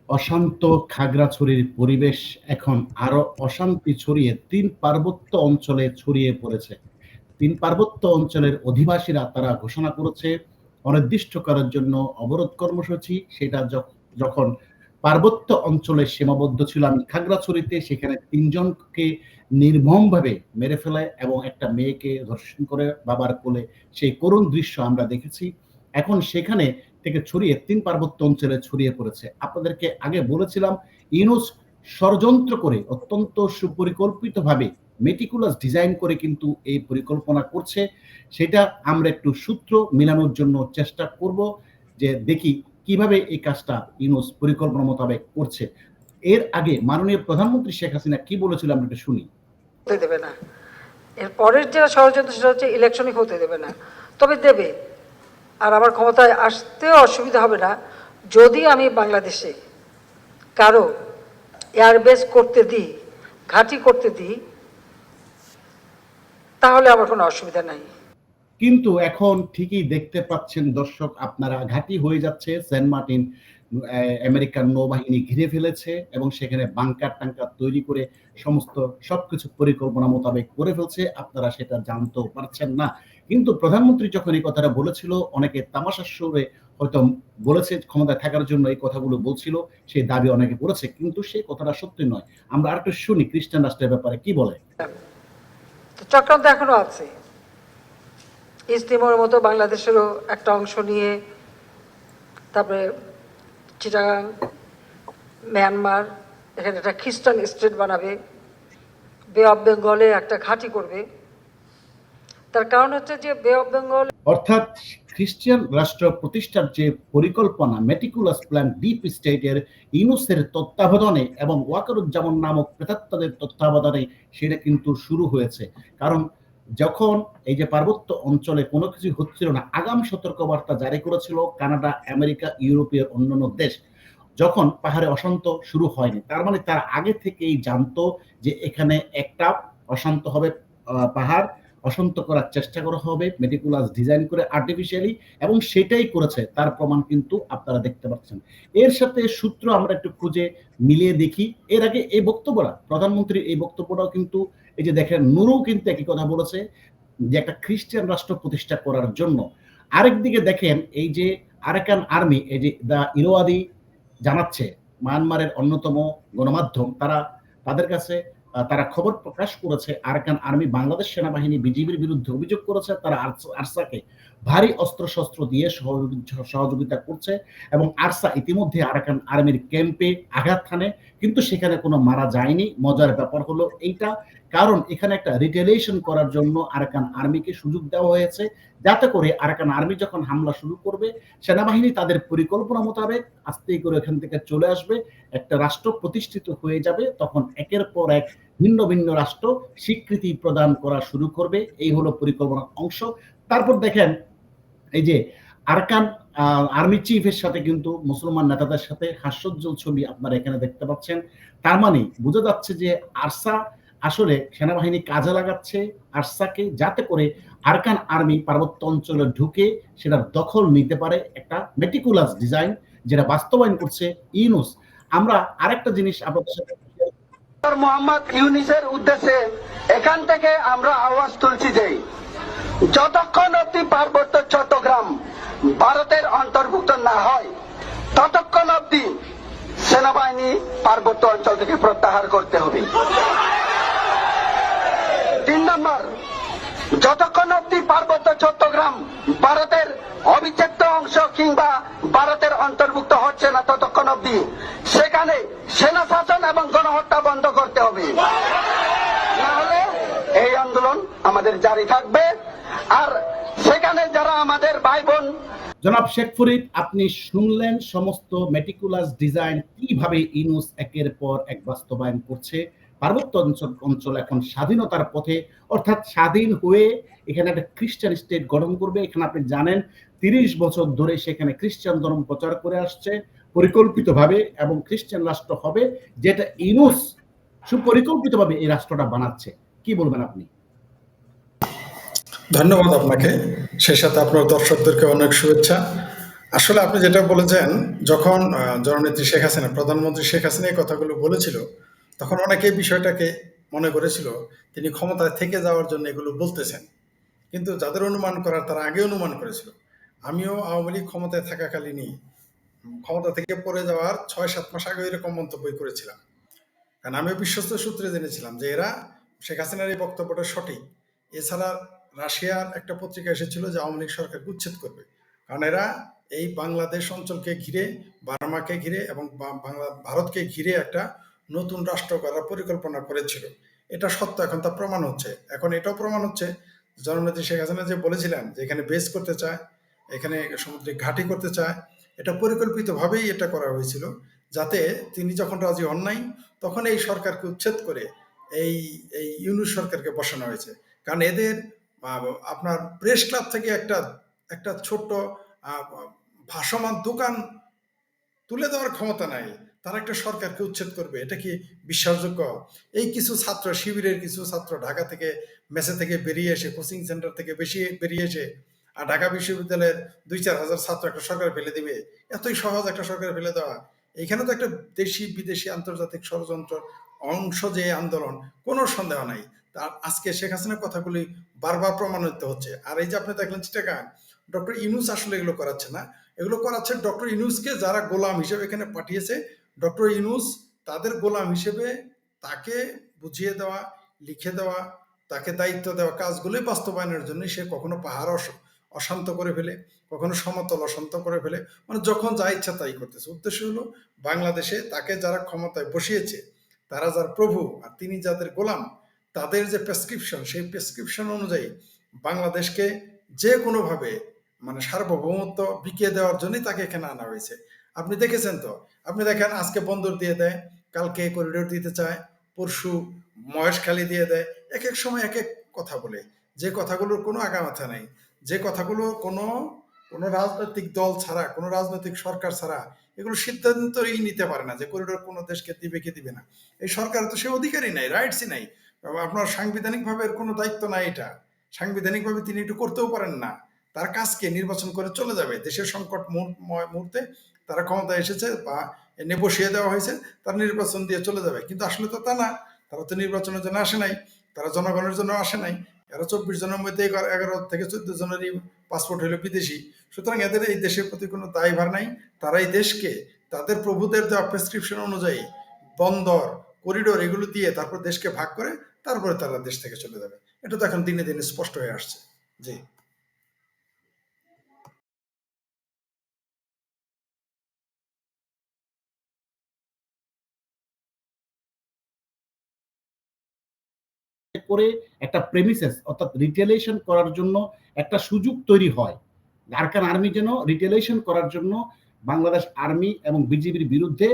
অশান্ত খাগড়াছড়ির পরিবেশ এখন আরো অশান্তি ছড়িয়ে ৩ পার্বত্য অঞ্চলে ছড়িয়ে পড়েছে। ৩ পার্বত্য অঞ্চলের অধিবাসীরা তারা ঘোষণা করেছে অনির্দিষ্টকালের জন্য অবরোধ কর্মসূচি। সেটা যখন পার্বত্য অঞ্চলে সীমাবদ্ধ ছিল। আমি খাগড়াছড়িতে সেখানে ৩ জনকে নির্মমভাবে মেরে ফেলে এবং একটা মেয়েকে ধর্ষণ করে বাবার কোলে সেই করুণ দৃশ্য আমরা দেখেছি। এখন সেখানে থেকে ছড়িয়ে ৩ পার্বত্য অঞ্চলে ছড়িয়ে পড়েছে। আপনাদেরকে আগে বলেছিলাম ইউনূস ষড়যন্ত্র করে অত্যন্ত সুপরিকল্পিতভাবে মেটিকুলাস ডিজাইন করে কিন্তু এই পরিকল্পনা করছে। সেটা আমরা একটু সূত্র মিলানোর জন্য চেষ্টা করব যে দেখি কিভাবে এই কাজটা ইউনূস পরিকল্পনা মোতাবেক করছে। এর আগে মাননীয় প্রধানমন্ত্রী শেখ হাসিনা কি বলেছিল আমরা একটু শুনি। হতে দেবে না। এর পরের যেটা ষড়যন্ত্র সেটা হচ্ছে ইলেকশনই হতে দেবে না, তবে দেবে। আর আমার ক্ষমতায় আসতেও অসুবিধা হবে না যদি আমি বাংলাদেশে কারো এয়ারবেস করতে দিই, ঘাঁটি করতে দিই, তাহলে আমার কোনো অসুবিধা নাই। কিন্তু এখন ঠিকই দেখতে পাচ্ছেন দর্শক আপনারা, ঘাঁটি হয়ে যাচ্ছে সেন্ট মার্টিন। আমেরিকান নৌবাহিনী ঘিরে ফেলেছে এবং সেখানে বাংকার-টাংকার তৈরি করে সমস্ত সবকিছু পরিকল্পনা মোতাবেক করে ফেলছে। আপনারা সেটা জানতেও পারছেন না। কিন্তু প্রধানমন্ত্রী যখন এই কথাটা বলেছিল, অনেকে তামাশার সুরে হয়তো বলেছে ক্ষমতায় থাকার জন্য এই কথাগুলো বলছিল, সেই দাবি অনেকে করেছে। কিন্তু সেই কথাটা সত্যি নয়। আমরা আরেকটু শুনি খ্রিস্টান রাষ্ট্রের ব্যাপারে কি বলে। চক্রান্ত এখনো আছে। ইস্ট তিমোরের মতো বাংলাদেশেরও একটা অংশ নিয়ে, তারপরে চিটাগাং, মিয়ানমার, এখানে একটা খ্রিস্টান স্টেট বানাবে, বে অফ বেঙ্গলে একটা ঘাঁটি করবে। তার কারণ হচ্ছে যে বে অফ বেঙ্গল অর্থাৎ খ্রিস্টান রাষ্ট্র প্রতিষ্ঠার যে পরিকল্পনা, মেটিকুলাস প্ল্যান ডিপ স্টেটের ইউনূসের তত্ত্বাবধানে এবং ওয়াকারুজ্জামান নামক প্রেতাত্মাদের তত্ত্বাবধানে সেটা কিন্তু শুরু হয়েছে। কারণ যখন এই যে পার্বত্য অঞ্চলে কোনো কিছু হচ্ছিল না, আগাম সতর্কবার্তা জারি করেছিল কানাডা, আমেরিকা, ইউরোপীয় অন্যান্য দেশ। যখন পাহাড়ে অশান্ত শুরু হয়নি, তার মানে তার আগে থেকেই জানতো যে এখানে একটা অশান্ত হবে, পাহাড় অশান্ত করার চেষ্টা করা হবে মেটিকুলাস ডিজাইন করে আর্টিফিশিয়ালি, এবং সেটাই করেছে। তার প্রমাণ কিন্তু আপনারা দেখতে পাচ্ছেন। এর সাথে সূত্র আমরা একটু খুঁজে মিলিয়ে দেখি। এর আগে এই বক্তব্যটা, প্রধানমন্ত্রীর এই বক্তব্যটাও কিন্তু এই যে দেখেন নুরু কিন্তু একই কথা বলেছে যে একটা খ্রিস্টান রাষ্ট্র প্রতিষ্ঠা করার জন্য। আরেকদিকে দেখেন এই যে আরাকান আর্মি, এই যে দা ইরোয়াদি জানাচ্ছে, মায়ানমারের অন্যতম গণমাধ্যম, তাদের কাছে তারা খবর প্রকাশ করেছে আরাকান আর্মি বাংলাদেশ সেনাবাহিনী বিজিবির বিরুদ্ধে অভিযোগ করেছে তারা আরসাকে ভারী অস্ত্রশস্ত্র দিয়ে সহযোগিতা করছে এবং আরসা ইতিমধ্যে আরাকান আর্মির ক্যাম্পে আঘাত হানে, কিন্তু সেখানে কোনো মারা যায়নি। মজার ব্যাপার হলো এইটা, কারণ এখানে একটা রিটেলিয়েশন করার জন্য আরাকান আর্মিকে সুযোগ দেওয়া হয়েছে, যাতে করে আরাকান আর্মি যখন হামলা শুরু করবে সেনাবাহিনী তাদের পরিকল্পনা মোতাবেক আস্তে করে এখান থেকে চলে আসবে, একটা রাষ্ট্র প্রতিষ্ঠিত হয়ে যাবে, তখন একের পর এক ভিন্ন ভিন্ন রাষ্ট্র স্বীকৃতি প্রদান করা শুরু করবে। এই হলো পরিকল্পনার অংশ। তারপর দেখেন এই যে আরকান আর্মি চিফের সাথে কিন্তু মুসলমান নেতাদের সাথে হাস্যোজ্জ্বল ছবি আপনারা এখানে দেখতে পাচ্ছেন। তার মানে বোঝা যাচ্ছে যে আরসা আসলে সেনাবাহিনী কাজে লাগাচ্ছে আরসাকে, যাতে করে আরকান আর্মি পার্বত্য অঞ্চলে ঢুকে সেটার দখল নিতে পারে। একটা মেটিকুলাস ডিজাইন যেটা বাস্তবায়ন করছে ইউনূস। আমরা আরেকটা জিনিস আপনাদের সাথে মোহাম্মদ ইউনূসের উদ্দেশ্যে এখান থেকে আমরা আওয়াজ তুলছি যে যতক্ষণ অব্দি পার্বত্য চট্টগ্রাম ভারতের অন্তর্ভুক্ত না হয় ততক্ষণ অব্দি সেনাবাহিনী পার্বত্য অঞ্চল থেকে প্রত্যাহার করতে হবে। ৩ নম্বর, যতক্ষণ অব্দি পার্বত্য চট্টগ্রাম ভারতের অবিচ্ছেদ্য অংশ কিংবা ভারতের অন্তর্ভুক্ত হচ্ছে না ততক্ষণ অব্দি সেখানে সেনা শাসন এবং গণহত্যা বন্ধ করতে হবে, নাহলে এই আন্দোলন আমাদের জারি থাকবে। আর সেখানে যারা আমাদের ভাই বোন, জনাব শেখ ফরিদ, আপনি শুনলেন সমস্ত মেটিকুলাস ডিজাইন কিভাবে ইউনূস একের পর এক বাস্তবায়ন করছে। পার্বত্য অঞ্চল এখন স্বাধীনতার পথে, অর্থাৎ স্বাধীন হয়ে এখানে একটা খ্রিস্টান স্টেট গঠন করবে। এখানে আপনি জানেন ৩০ বছর ধরে সেখানে খ্রিস্টান ধর্ম প্রচার করে আসছে পরিকল্পিতভাবে, এবং খ্রিস্টান রাষ্ট্র হবে, যেটা ইউনূস সুপরিকল্পিতভাবে এই রাষ্ট্রটা বানাচ্ছে। কি বলবেন আপনি? ধন্যবাদ আপনাকে, সেই সাথে আপনার দর্শকদেরকে অনেক শুভেচ্ছা। আসলে আপনি যেটা বলেছেন, যখন জননেত্রী শেখ হাসিনা, প্রধানমন্ত্রী শেখ হাসিনা এই কথাগুলো বলেছিল, তখন অনেকেই বিষয়টাকে মনে করেছিল তিনি ক্ষমতায় থেকে যাওয়ার জন্য এগুলো বলতেছেন। কিন্তু যাদের অনুমান করার তারা আগে অনুমান করেছিল। আমিও আওয়ামী লীগ ক্ষমতায় থাকাকালীনই ক্ষমতা থেকে পড়ে যাওয়ার ৬-৭ মাস আগে এরকম মন্তব্যই করেছিলাম। কারণ আমিও বিশ্বস্ত সূত্রে জেনেছিলাম যে এরা শেখ হাসিনার এই বক্তব্যটা সঠিক। এছাড়া রাশিয়ার একটা পত্রিকা এসেছিল যে আওয়ামী লীগ সরকারকে উচ্ছেদ করবে, কারণ এরা এই বাংলাদেশ অঞ্চলকে ঘিরে, বার্মাকে ঘিরে এবং ভারতকে ঘিরে একটা নতুন রাষ্ট্র করার পরিকল্পনা করেছিল। এটা সত্য, এখন তা প্রমাণ হচ্ছে। এখন এটাও প্রমাণ হচ্ছে জননেত্রী শেখ হাসিনা যে বলেছিলেন যে এখানে বেস করতে চায়, এখানে সামুদ্রিক ঘাঁটি করতে চায়, এটা পরিকল্পিতভাবেই এটা করা হয়েছিল, যাতে তিনি যখন রাজি হন নাই তখন এই সরকারকে উচ্ছেদ করে এই এই ইউনূস সরকারকে বসানো হয়েছে। কারণ এদের আপনার প্রেস ক্লাব থেকে একটা একটা ছোট্ট আহ, ভাসমান দোকান তুলে দেওয়ার ক্ষমতা নাই। তারা একটা সরকারকে উচ্ছেদ করবে, এটা কি বিশ্বাসযোগ্য? এই কিছু ছাত্র, শিবিরের কিছু ছাত্র ঢাকা থেকে, মেসে থেকে বেরিয়ে এসে, কোচিং সেন্টার থেকে বেশি বেরিয়ে এসে আর ঢাকা বিশ্ববিদ্যালয়ের 2-4 হাজার ছাত্র একটা সরকার ফেলে দিবে, এতই সহজ একটা সরকার ফেলে দেওয়া? এখানে তো একটা দেশি বিদেশি আন্তর্জাতিক ষড়যন্ত্র অংশ যে আন্দোলন, কোনো সন্দেহ নাই। তার আজকে শেখ হাসিনার কথাগুলি বারবার প্রমাণিত হচ্ছে। আর এই যে আপনি দেখলেন চিটাগাং, ডক্টর ইউনূস আসলে এগুলো করাচ্ছে না, এগুলো করাচ্ছে ডক্টর ইউনূসকে যারা গোলাম হিসেবে এখানে পাঠিয়েছে। ডক্টর ইউনূস তাদের গোলাম হিসেবে তাকে বুঝিয়ে দেওয়া, লিখে দেওয়া, তাকে দায়িত্ব দেওয়া কাজগুলোই বাস্তবায়নের জন্য সে কখনো পাহাড় অশান্ত করে ফেলে, কখনো সমতল অশান্ত করে ফেলে, মানে যখন যা ইচ্ছা তাই করতেছে। উদ্দেশ্য হলো বাংলাদেশে তাকে যারা ক্ষমতায় বসিয়েছে, তারা যার প্রভু আর তিনি যাদের গোলাম, তাদের যে প্রেসক্রিপশন, সেই প্রেসক্রিপশন অনুযায়ী বাংলাদেশকে যে কোনোভাবে মানে সার্বভৌমত্ব বিকিয়ে দেওয়ার জন্যই তাকে এখানে আনা হয়েছে। আপনি দেখেছেন তো, আপনি দেখেন আজকে বন্দর দিয়ে দেয়, কালকে করিডোর দিতে চায়, পরশু মহেশখালী দিয়ে দেয়, এক এক সময় এক এক কথা বলে, যে কথাগুলোর কোনো আগামাথা নেই, যে কথাগুলো কোনো কোনো রাজনৈতিক দল ছাড়া, কোনো রাজনৈতিক সরকার ছাড়া এগুলো সিদ্ধান্তই নিতে পারে না যে করিডোর কোনো দেশকে দিবে কি দিবে না। এই সরকার তো সে অধিকারই নাই, রাইটসই নাই। আপনার সাংবিধানিকভাবে এর কোনো দায়িত্ব নাই। এটা সাংবিধানিকভাবে তিনি একটু করতেও পারেন না। তার কাজকে নির্বাচন করে চলে যাবে। দেশের সংকট মুহূর্তে তারা ক্ষমতায় এসেছে বা এনে বসিয়ে দেওয়া হয়েছে, তারা নির্বাচন দিয়ে চলে যাবে। কিন্তু আসলে তো তা না, তারা তো নির্বাচনের জন্য আসে নাই, তারা জনগণের জন্য আসে নাই। এরা 24 জনের মধ্যে 11 থেকে 14 জনেরই পাসপোর্ট হলো বিদেশি। সুতরাং এদের এই দেশের প্রতি কোনো দায়ভার নাই। তারা এই দেশকে তাদের প্রভুদের দেওয়া প্রেসক্রিপশন অনুযায়ী বন্দর, করিডোর এগুলো দিয়ে তারপর দেশকে ভাগ করে তারপরে তারা দেশ থেকে চলে যাবে। এটা তো এখন দিনে দিনে স্পষ্ট হয়ে আসছে। জি। করে একটা প্রেমিসেস অর্থাৎ রিটেলিয়েশন করার জন্য একটা সুযোগ তৈরি হয়। আরাকান আর্মি যেন রিটেলিয়েশন করার জন্য বাংলাদেশ আর্মি এবং বিজিবির বিরুদ্ধে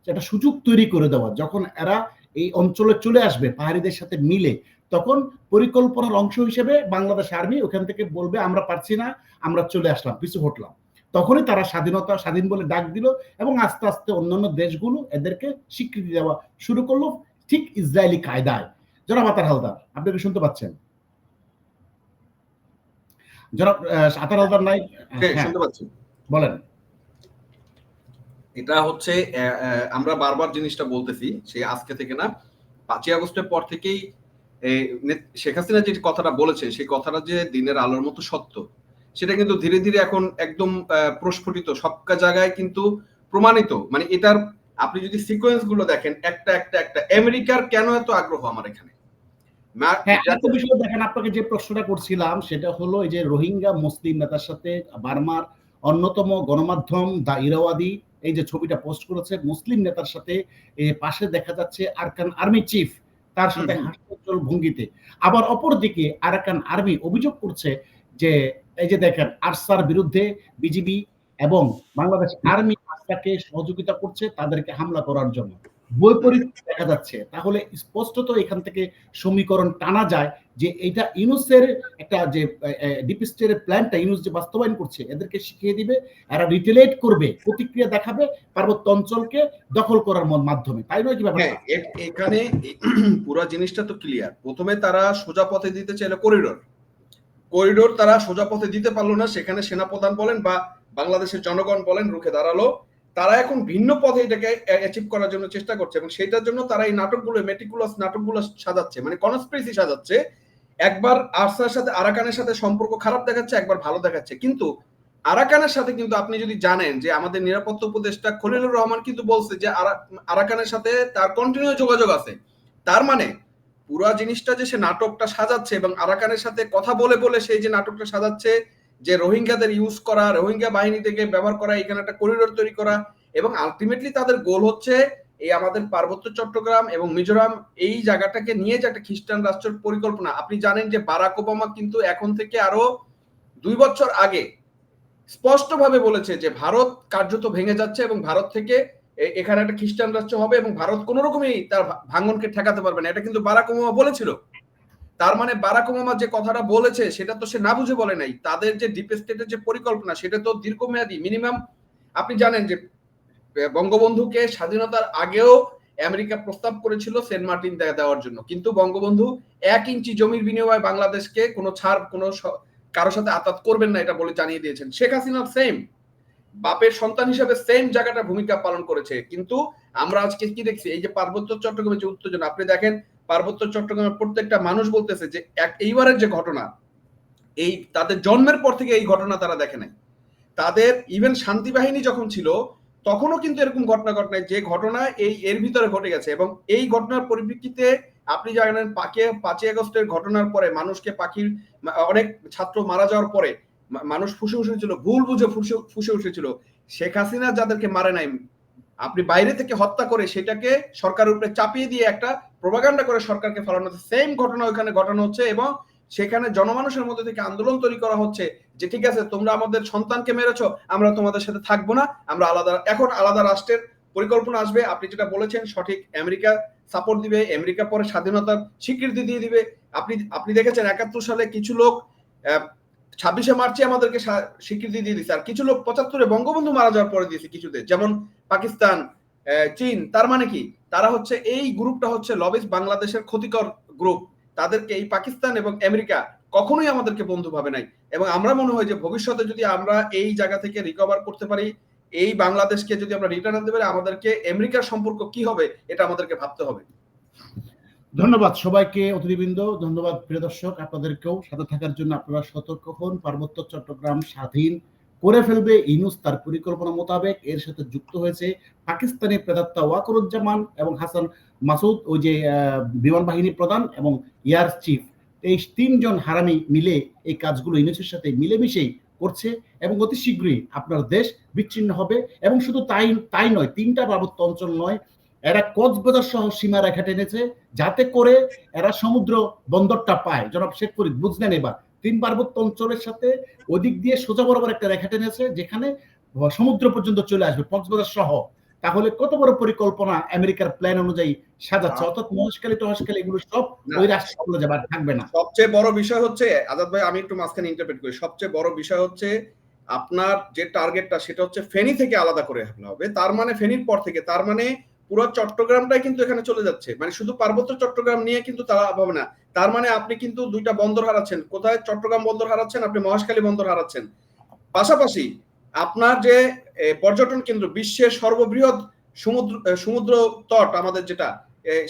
একটা সুযোগ তৈরি করে দেওয়া। যখন এরা এই অঞ্চলে চলে আসবে পাহাড়িদের সাথে মিলে, তখন পরিকল্পনার অংশ হিসেবে বাংলাদেশ আর্মি ওখান থেকে বলবে আমরা পারছি না, আমরা চলে আসলাম, পিছু হটলাম। তখনই তারা স্বাধীন বলে ডাক দিল এবং আস্তে আস্তে অন্যান্য দেশগুলো এদেরকে স্বীকৃতি দেওয়া শুরু করলো, ঠিক ইসরায়েলি কায়দায়। জনাব আতার হালদার, আপনি কি শুনতে পাচ্ছেন? জনাব আতার হালদার নাই? হ্যাঁ, শুনতে পাচ্ছি। বলেন। এটা হচ্ছে আমরা বারবার জিনিসটা বলতেছি, সেই আজকে থেকে না, 5ই আগস্টের পর থেকেই শেখ হাসিনা যে কথাটা বলেছেন, সেই কথাটা যে দিনের আলোর মতো সত্য, সেটা কিন্তু ধীরে ধীরে এখন একদম প্রস্ফুটিত, সব জায়গায় কিন্তু প্রমাণিত। মানে এটার আপনি যদি সিকোয়েন্স গুলো দেখেন, একটা একটা একটা আমেরিকার কেন এত আগ্রহ আমার এখানে। হ্যাঁ, একটা বিষয় দেখেন, আপনাকে যে প্রশ্নটা করছিলাম সেটা হলো এই যে রোহিঙ্গা মুসলিম নেতার সাথে বার্মার অন্যতম গণমাধ্যম দা ইরাওয়াদি এই যে ছবিটা পোস্ট করেছে, মুসলিম নেতার সাথে পাশে দেখা যাচ্ছে আরাকান আর্মি চিফ, তার সাথে হাস্যোজ্জ্বল ভঙ্গিতে। আবার অপরদিকে আরাকান আর্মি অভিযোগ করছে যে এই যে দেখেন আরসার বিরুদ্ধে বিজিবি এবং বাংলাদেশ আর্মি আরসাকে সহযোগিতা করছে তাদেরকে হামলা করার জন্য। বৈপরীত্য দেখা যাচ্ছে। তাহলে স্পষ্টত এখান থেকে সমীকরণ টানা যায় যে এটা ইউনূসের একটা যে ডিপ স্টেটের প্ল্যানটা ইউনূস যে বাস্তবায়ন করছে, এদেরকে শিখিয়ে দিবে, এরা রিটেলিয়েট করবে, প্রতিক্রিয়া দেখাবে পার্বত্য অঞ্চলকে দখল করার মাধ্যমে। তাই নয় কি ব্যাপারটা? এখানে পুরো জিনিসটা তো ক্লিয়ার। প্রথমে তারা সোজা পথে দিতে চাইলে করিডোর তারা সোজা পথে দিতে পারলো না, সেখানে সেনাপ্রধান বলেন বা বাংলাদেশের জনগণ বলেন রুখে দাঁড়ালো, তারা এখন ভিন্ন পথে এটাকে অ্যাচিভ করার জন্য চেষ্টা করছে এবং সেটার জন্য তারা এই নাটকগুলো, মেটিকুলাস নাটকগুলো সাজাচ্ছে, মানে কনস্পিরেসি সাজাচ্ছে। একবার আরসার সাথে আরাকানের সাথে সম্পর্ক খারাপ দেখাচ্ছে, একবার ভালো দেখাচ্ছে। কিন্তু আরাকানের সাথে কিন্তু আপনি যদি জানেন যে আমাদের নিরাপত্তা উপদেষ্টা খলিলুর রহমান কিন্তু বলছে যে আরাকানের সাথে তার কন্টিনিউ যোগাযোগ আছে। তার মানে পুরো জিনিসটা যে সে নাটকটা সাজাচ্ছে এবং আরাকানের সাথে কথা বলে বলে সেই যে নাটকটা সাজাচ্ছে, যে রোহিঙ্গাদের ইউজ করা, রোহিঙ্গা বাহিনী থেকে ব্যবহার করা, এখানে একটা করিডোর তৈরি করা, এবং আলটিমেটলি তাদের গোল হচ্ছে এই আমাদের পার্বত্য চট্টগ্রাম এবং মিজোরাম এই জায়গাটাকে নিয়ে যে একটা খ্রিস্টান রাষ্ট্রের পরিকল্পনা। আপনি জানেন যে বারাক ওবামা কিন্তু এখন থেকে আরো 2 বছর আগে স্পষ্টভাবে বলেছে যে ভারত কার্যত ভেঙে যাচ্ছে এবং ভারত থেকে এখানে একটা খ্রিস্টান রাষ্ট্র হবে এবং ভারত কোন রকমই তার ভাঙনকে ঠেকাতে পারবে না। এটা কিন্তু বারাক ওবামা বলেছিল। তার মানে বারাক ওবামা যে কথাটা বলেছে সেটা তো সে না বুঝে বলে নাই। তাদের যে ডিপ স্টেটের যে পরিকল্পনা সেটা তো দীর্ঘমেয়াদী, মিনিমাম আপনি জানেন যে বঙ্গবন্ধুকে স্বাধীনতার আগেও আমেরিকা প্রস্তাব করেছিল সেন্ট মার্টিন দেওয়ার জন্য, কিন্তু বঙ্গবন্ধু 1 ইঞ্চি জমির বিনিময়ে বাংলাদেশকে কোনো ছাড়, কোনো কারোর সাথে আতাত করবেন না এটা বলে জানিয়ে দিয়েছেন। শেখ হাসিনা সেম বাপের সন্তান হিসেবে সেম জায়গাটা ভূমিকা পালন করেছে। কিন্তু আমরা আজকে কি দেখছি, এই যে পার্বত্য চট্টগ্রামের যে উত্তেজনা, আপনি দেখেন পার্বত্য চট্টগ্রামের প্রত্যেকটা মানুষ বলতেছে যে এইবারের যে ঘটনা, এই তাদের জন্মের পর থেকে এই ঘটনা তারা দেখে নাই। তাদের ইভেন শান্তি বাহিনী যখন ছিল তখনও কিন্তু এরকম ঘটনা ঘটে যে ঘটনা এর ভিতরে ঘটে গেছে। এবং এই ঘটনার পরিপ্রেক্ষিতে আপনি জানেন 5ই আগস্টের ঘটনার পরে মানুষকে পাখির অনেক ছাত্র মারা যাওয়ার পরে মানুষ ফুসে উঠেছিল, ভুল বুঝে ফুসে উঠেছিল। শেখ হাসিনা যাদেরকে মারে নাই, আপনি বাইরে থেকে হত্যা করে সেটাকে সরকারের উপরে চাপিয়ে দিয়ে একটা প্রোপাগান্ডা করে সরকারকে ফলানো হচ্ছে। সেম ঘটনা ওইখানে ঘটানো হচ্ছে এবং সেখানে জনমানুষের মধ্যে থেকে আন্দোলন তৈরি করা হচ্ছে যে ঠিক আছে তোমরা আমাদের সন্তানকে মেরেছো, আমরা তোমাদের সাথে থাকবো না, আমরা এখন আলাদা রাষ্ট্রের পরিকল্পনা আসবে। আপনি যেটা বলেছেন সঠিক, আমেরিকা সাপোর্ট দিবে, আমেরিকা পরে স্বাধীনতার স্বীকৃতি দিয়ে দিবে। আপনি দেখেছেন 71 সালে কিছু লোক 26শে মার্চে আমাদেরকে স্বীকৃতি দিয়ে দিচ্ছে, আর কিছু লোক 75-এ বঙ্গবন্ধু মারা যাওয়ার পরে দিয়েছে কিছুদের, যেমন পাকিস্তান, চীন। তার মানে কি, তারা হচ্ছে এই গ্রুপটা হচ্ছে লবিস্ট, বাংলাদেশের ক্ষতিকর গ্রুপ। তাদেরকে এই পাকিস্তান এবং আমেরিকা কখনোই আমাদেরকে বন্ধু ভাবে নাই। এবং আমরা মনে হয় যে ভবিষ্যতে যদি আমরা এই জায়গা থেকে রিকভার করতে পারি, এই বাংলাদেশকে যদি আমরা রিটার্ন আনতে পারি, আমাদেরকে আমেরিকার সম্পর্ক কি হবে এটা আমাদেরকে ভাবতে হবে। ধন্যবাদ সবাইকে, অতিথিবৃন্দ। ধন্যবাদ প্রিয় দর্শক, আপনাদেরকেও সাথে থাকার জন্য। আপনারা সতর্ক হন, পার্বত্য চট্টগ্রাম স্বাধীন করে ফেলবে ইউনূস তার পরিকল্পনা মোতাবেক। এর সাথে যুক্ত হয়েছে পাকিস্তানি প্রেতাত্মা ওয়াকারুজ্জামান এবং হাসান মাসুদ, ওই যে বিমান বাহিনী প্রধান এবং এয়ার চিফ। এই 3 জন হারামি মিলে এই কাজগুলো ইউনূসের সাথে মিলেমিশেই করছে এবং অতি শীঘ্রই আপনার দেশ বিচ্ছিন্ন হবে। এবং শুধু তাই নয়, 3টা পার্বত্য অঞ্চল নয়, এরা কক্সবাজার সহ সীমা রেখা টেনেছে যাতে করে এরা সমুদ্র বন্দরটা পায়। জনাব শেখ ফরিদ বুঝলেন এবার 3 পার্বত্য অঞ্চলের সাথে ওদিক দিয়ে সোজা বরাবর একটা রেখা টেনেছে যেখানে সমুদ্র পর্যন্ত চলে আসবে কক্সবাজার সহ। তাহলে কত বড় পরিকল্পনা আমেরিকার প্ল্যান অনুযায়ী সাজাচ্ছে, অর্থাৎ মহেশখালী টহেশখালী এগুলো সব ওই রাষ্ট্রে চলে যাবে, আর থাকবে না। সবচেয়ে বড় বিষয় হচ্ছে, আজাদ ভাই আমি একটু মাঝখানে ইন্টারপ্রেট করি, সবচেয়ে বড় বিষয় হচ্ছে আপনার যে টার্গেটটা সেটা হচ্ছে ফেনী থেকে আলাদা করে হবে। তার মানে ফেনীর পর থেকে, তার মানে পুরো চট্টগ্রামটাই কিন্তু এখানে চলে যাচ্ছে। মানে শুধু পার্বত্য চট্টগ্রাম নিয়ে কিন্তু তা হবে না। তার মানে আপনি কিন্তু 2টা বন্দর হারাচ্ছেন। কোথায়? চট্টগ্রাম বন্দর হারাচ্ছেন, আপনি মহেশখালী বন্দর হারাচ্ছেন। পাশাপাশি আপনার যে পর্যটন কেন্দ্র, বিশ্বের সর্ববৃহৎ সমুদ্র তট আমাদের যেটা,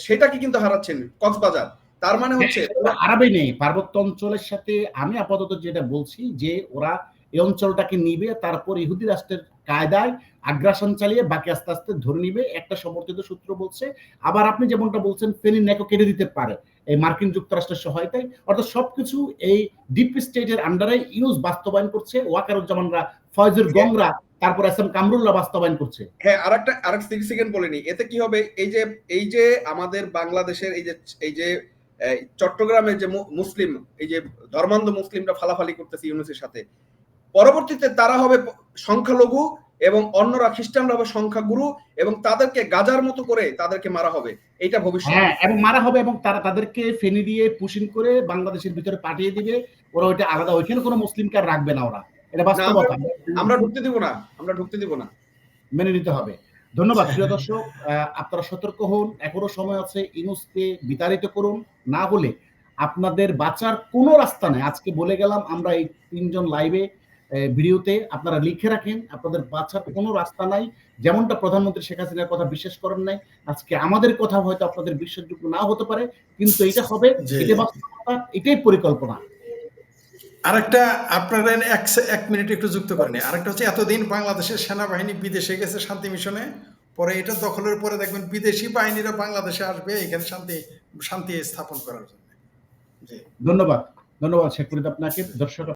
সেটাকে কিন্তু হারাচ্ছেন, কক্সবাজার। তার মানে হচ্ছে হারাবে নেই পার্বত্য অঞ্চলের সাথে। আমি আপাতত যেটা বলছি যে ওরা এই অঞ্চলটাকে নিবে, তারপর ইহুদি রাষ্ট্রের কায়দায় আগ্রাসন চালিয়ে বাকি আস্তে আস্তে ধরে নিবে, একটা সমর্থিত সূত্র বলছে। আবার আপনি যেমনটা বলছেন ফেনীর ন্যাকও কেটে দিতে পারে এই মার্কিন যুক্তরাষ্ট্রের সহায়তায়। অর্থাৎ সবকিছু এই ডিপ স্টেটের আন্ডারে ইউনূস বাস্তবায়ন করছে, ওয়াকারুজ্জামানরা, ফয়জুর গংরা, তারপর এসএম কামরুল্লাহ বাস্তবায়ন করছে। হ্যাঁ, আরেক 30 সেকেন্ড বলিনি। এতে কি হবে, এই যে আমাদের বাংলাদেশের এই যে চট্টগ্রামের যে মুসলিম, এই যে ধর্মান্ধ মুসলিমরা ফালাফালি করতেছে ইউনূসের সাথে, পরবর্তীতে তারা হবে সংখ্যালঘু এবং অন্যরা খ্রিস্টানরা হবে সংখ্যাগুরু এবং তাদেরকে গাজার মতো করে তাদেরকে মারা হবে। এইটা ভবিষ্যৎ। হ্যাঁ, এবং মারা হবে এবং তারা তাদেরকে ফেনী দিয়ে পুশিং করে বাংলাদেশের ভিতরে পাঠিয়ে দিবে। ওরা ওইটা আলাদা, ওইখানে কোনো মুসলিমকে আর রাখবে না ওরা। এটা বাস্তবতা। আমরা ঢুকতে দিব না, মেনে নিতে হবে। ধন্যবাদ প্রিয় দর্শক, আপনারা সতর্ক হন, এখনো সময় আছে। ইউনূসকে বিতাড়িত করুন, না হলে আপনাদের বাঁচার কোনো রাস্তা নেই। আজকে বলে গেলাম আমরা এই 3 জন লাইভে ভিডিওতে আপনারা লিখে রাখেন, আপনাদের বাঁচার কোনো রাস্তা নাই। যেমনটা প্রধানমন্ত্রী শেখ হাসিনার কথা বিশ্বাস করেন নাই, আজকে আমাদের কথা হয়তো আপনাদের বিশ্বাসযোগ্য নাও হতে পারে, কিন্তু এটা হবে, জি। এটা বাস্তবতা, এটাই পরিকল্পনা। আরেকটা আপনারা এক মিনিট একটু যুক্ত করেন। আরেকটা হচ্ছে এতদিন বাংলাদেশের সেনাবাহিনী বিদেশে গেছে শান্তি মিশনে, পরে এটা দখলের পরে দেখবেন বিদেশি বাহিনীরা বাংলাদেশে আসবে এখানে শান্তি স্থাপন করার জন্য। জি। ধন্যবাদ শেখ ফরিদ আপনাকে। দর্শক